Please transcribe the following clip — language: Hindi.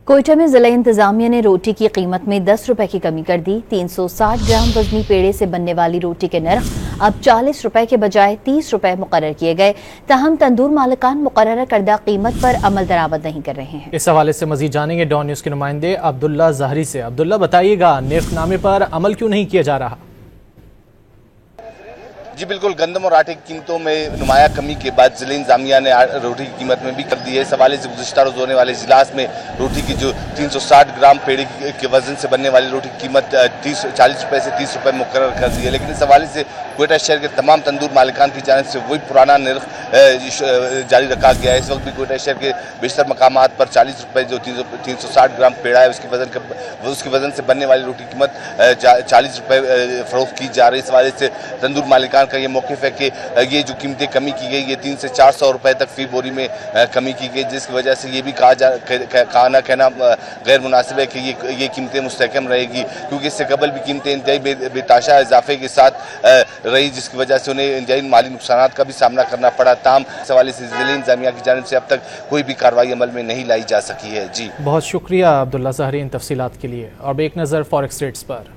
कोयटा में जिला इंतजामिया ने रोटी की कीमत में 10 रुपए की कमी कर दी। 360 ग्राम वजनी पेड़े से बनने वाली रोटी के नर्ख अब 40 रुपए के बजाय 30 रुपए मुकर्रर किए गए। ताहम तंदूर मालिकान मुकर्रर करदा कीमत पर अमल दरामद नहीं कर रहे हैं। इस हवाले से मजीद जानेंगे डॉन न्यूज के नुमाइंदे अब्दुल्ला जहरी से। अब्दुल्ला, बताइएगा निर्खनामे पर अमल क्यों नहीं किया जा रहा? जी बिल्कुल, गंदम और आटे की कीमतों में नुमाया कमी के बाद जिला इंतजामिया ने रोटी की कीमत में भी कर दी है। इस हवाले से गुज़िश्ता रोज़ होने वाले इजलास में रोटी की जो 360 ग्राम पेड़े के वजन से बनने वाली रोटी की कीमत 40 रुपये से 30 रुपये मुकर्रर कर दी है। लेकिन इस हवाले से कोयटा शहर के तमाम तंदूर मालिकान की जानिब से वही पुराना निर्ख जारी रखा गया है। इस वक्त भी कोयटा शहर के बेशतर मकामात पर 40 रुपये जो 360 ग्राम पेड़ा है उसके वजन से बनने वाली रोटी की कीमत 40 रुपये फरोख्त की जा रही है। इस हवाले से तंदूर मालिकान का ये मौक़िफ़ है कि ये जो कीमतें कमी की गई, ये 300 से 400 रुपये तक फी बोरी में कमी की गई, जिसकी वजह से ये भी कहना गैर मुनासिब है कि ये कीमतें मुस्तहकम रहेगी, क्योंकि इससे कबल भी कीमतें इंतहाई बेताशा इजाफे के साथ रही, जिसकी वजह से उन्हें इंतहाई माली नुकसान का भी सामना करना पड़ा। ताम इस हवाले से जिला इंतजामिया की जानिब से अब तक कोई भी कार्रवाई अमल में नहीं लाई जा सकी है। जी बहुत शुक्रिया अब्दुल्ला जहरी इन तफसीलात के लिए। और एक नज़र फॉरेक्स रेट्स पर।